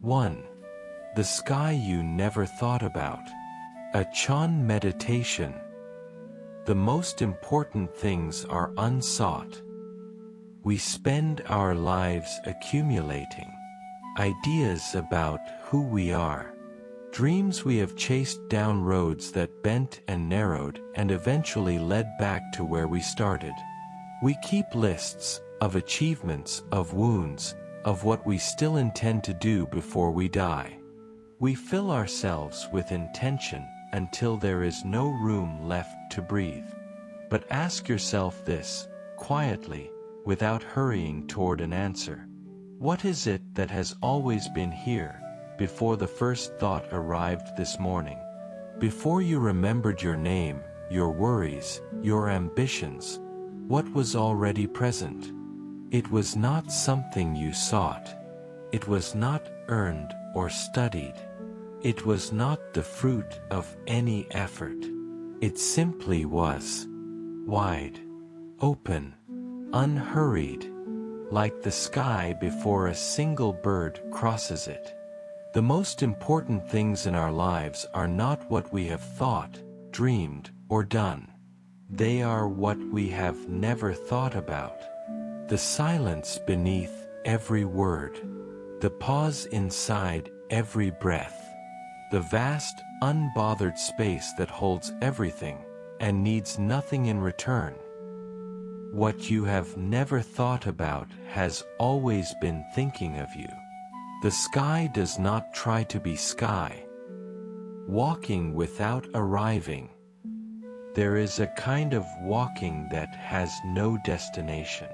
1. The sky you never thought about. A Chan meditation. The most important things are unsought. We spend our lives accumulating ideas about who we are. Dreams we have chased down roads that bent and narrowed and eventually led back to where we started. We keep lists of achievements, of wounds, of what we still intend to do before we die. We fill ourselves with intention until there is no room left to breathe. But ask yourself this, quietly, without hurrying toward an answer. What is it that has always been here, before the first thought arrived this morning? Before you remembered your name, your worries, your ambitions, what was already present? It was not something you sought. It was not earned or studied. It was not the fruit of any effort. It simply was. Wide, open, unhurried, like the sky before a single bird crosses it. The most important things in our lives are not what we have thought, dreamed, or done. They are what we have never thought about. The silence beneath every word. The pause inside every breath. The vast, unbothered space that holds everything and needs nothing in return. What you have never thought about has always been thinking of you. The sky does not try to be sky. Walking without arriving. There is a kind of walking that has no destination.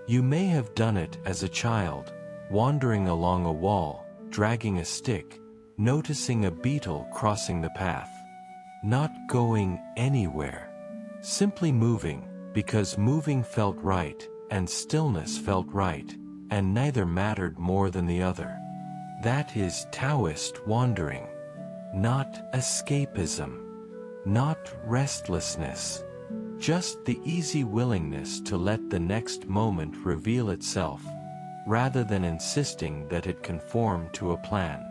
You may have done it as a child, wandering along a wall, dragging a stick, noticing a beetle crossing the path. Not going anywhere. Simply moving, because moving felt right, and stillness felt right, and neither mattered more than the other. That is Taoist wandering. Not escapism. Not restlessness. Just the easy willingness to let the next moment reveal itself, rather than insisting that it conform to a plan.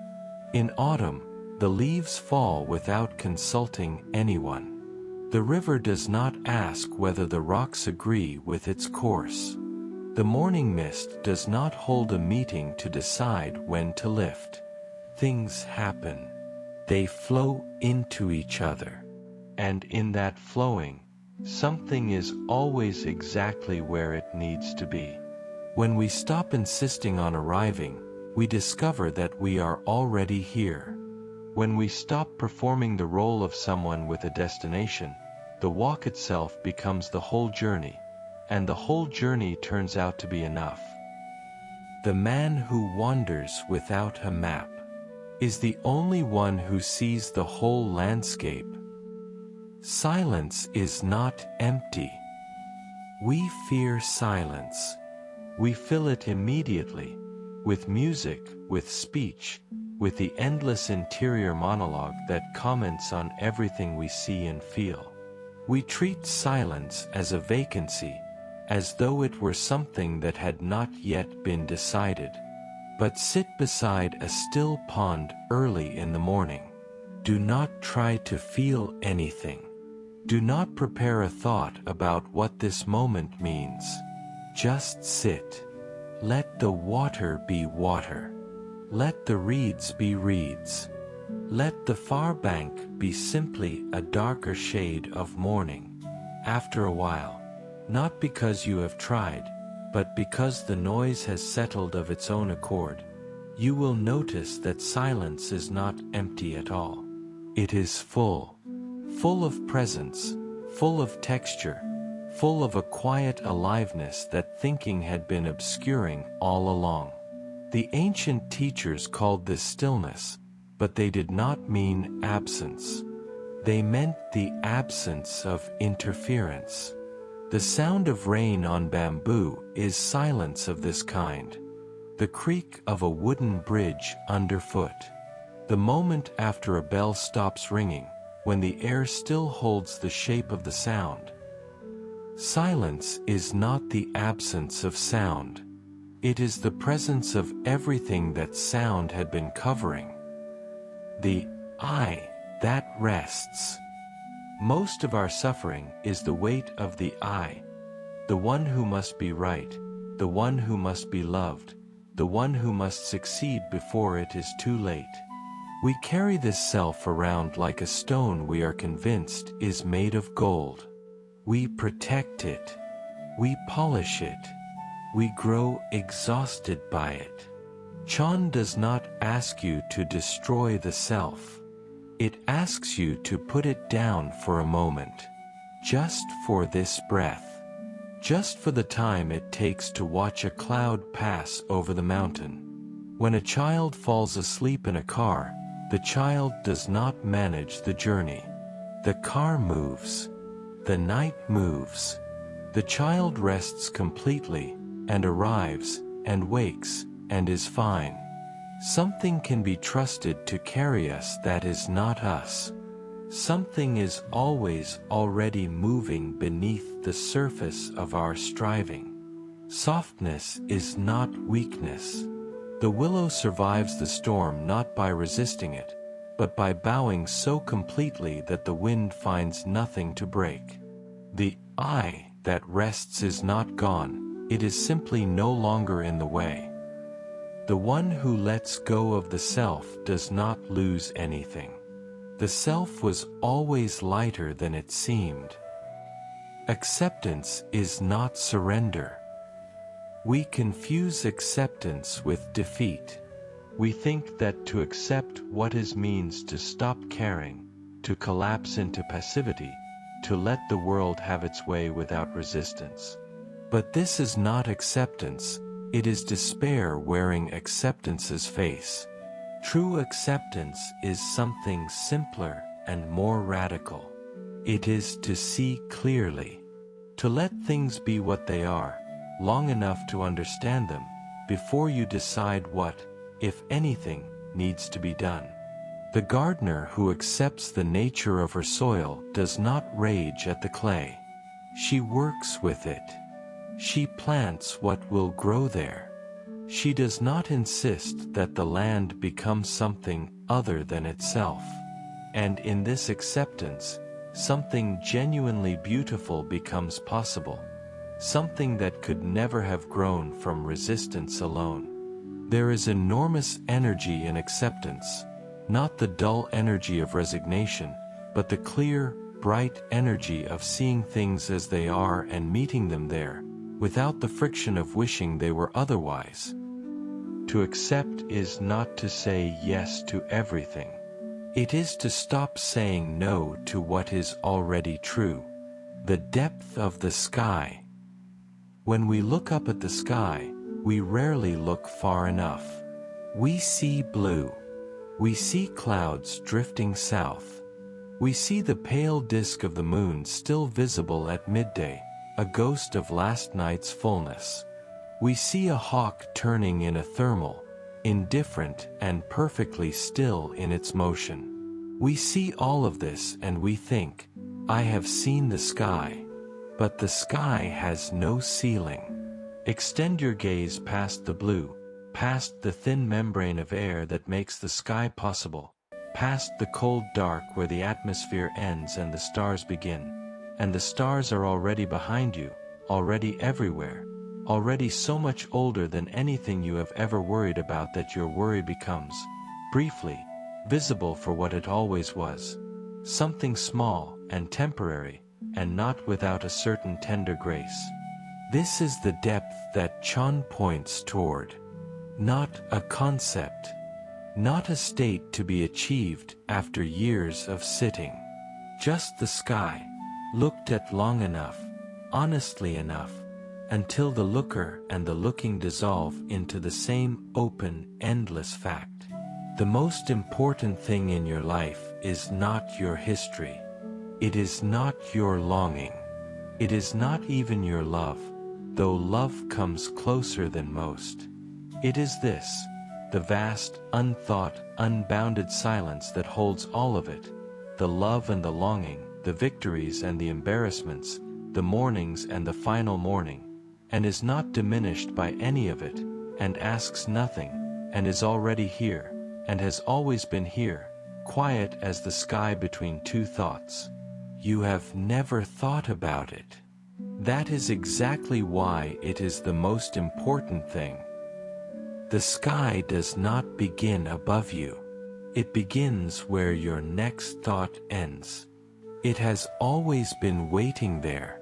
In autumn, the leaves fall without consulting anyone. The river does not ask whether the rocks agree with its course. The morning mist does not hold a meeting to decide when to lift. Things happen. They flow into each other. And in that flowing, something is always exactly where it needs to be. When we stop insisting on arriving, we discover that we are already here. When we stop performing the role of someone with a destination, the walk itself becomes the whole journey, and the whole journey turns out to be enough. The man who wanders without a map is the only one who sees the whole landscape. Silence is not empty. We fear silence. We fill it immediately, with music, with speech, with the endless interior monologue that comments on everything we see and feel. We treat silence as a vacancy, as though it were something that had not yet been decided. But sit beside a still pond early in the morning. Do not try to feel anything. Do not prepare a thought about what this moment means. Just sit. Let the water be water. Let the reeds be reeds. Let the far bank be simply a darker shade of morning. After a while, not because you have tried, but because the noise has settled of its own accord, you will notice that silence is not empty at all. It is full. Full of presence, full of texture, full of a quiet aliveness that thinking had been obscuring all along. The ancient teachers called this stillness, but they did not mean absence. They meant the absence of interference. The sound of rain on bamboo is silence of this kind. The creak of a wooden bridge underfoot. The moment after a bell stops ringing, when the air still holds the shape of the sound. Silence is not the absence of sound. It is the presence of everything that sound had been covering. The I that rests. Most of our suffering is the weight of the I, the one who must be right, the one who must be loved, the one who must succeed before it is too late. We carry this self around like a stone we are convinced is made of gold. We protect it. We polish it. We grow exhausted by it. Chan does not ask you to destroy the self. It asks you to put it down for a moment. Just for this breath. Just for the time it takes to watch a cloud pass over the mountain. When a child falls asleep in a car, the child does not manage the journey. The car moves. The night moves. The child rests completely, and arrives, and wakes, and is fine. Something can be trusted to carry us that is not us. Something is always already moving beneath the surface of our striving. Softness is not weakness. The willow survives the storm not by resisting it, but by bowing so completely that the wind finds nothing to break. The I that rests is not gone, it is simply no longer in the way. The one who lets go of the self does not lose anything. The self was always lighter than it seemed. Acceptance is not surrender. We confuse acceptance with defeat. We think that to accept what is means to stop caring, to collapse into passivity, to let the world have its way without resistance. But this is not acceptance, it is despair wearing acceptance's face. True acceptance is something simpler and more radical. It is to see clearly, to let things be what they are, long enough to understand them, before you decide what, if anything, needs to be done. The gardener who accepts the nature of her soil does not rage at the clay. She works with it. She plants what will grow there. She does not insist that the land become something other than itself. And in this acceptance, something genuinely beautiful becomes possible. Something that could never have grown from resistance alone. There is enormous energy in acceptance. Not the dull energy of resignation, but the clear, bright energy of seeing things as they are and meeting them there, without the friction of wishing they were otherwise. To accept is not to say yes to everything. It is to stop saying no to what is already true. The depth of the sky. When we look up at the sky, we rarely look far enough. We see blue. We see clouds drifting south. We see the pale disk of the moon still visible at midday, a ghost of last night's fullness. We see a hawk turning in a thermal, indifferent and perfectly still in its motion. We see all of this and we think, I have seen the sky. But the sky has no ceiling. Extend your gaze past the blue, past the thin membrane of air that makes the sky possible, past the cold dark where the atmosphere ends and the stars begin. And the stars are already behind you, already everywhere, already so much older than anything you have ever worried about that your worry becomes, briefly, visible for what it always was. Something small and temporary, and not without a certain tender grace. This is the depth that Chan points toward. Not a concept. Not a state to be achieved after years of sitting. Just the sky, looked at long enough, honestly enough, until the looker and the looking dissolve into the same open, endless fact. The most important thing in your life is not your history. It is not your longing. It is not even your love, though love comes closer than most. It is this, the vast, unthought, unbounded silence that holds all of it, the love and the longing, the victories and the embarrassments, the mornings and the final morning, and is not diminished by any of it, and asks nothing, and is already here, and has always been here, quiet as the sky between two thoughts. You have never thought about it. That is exactly why it is the most important thing. The sky does not begin above you. It begins where your next thought ends. It has always been waiting there,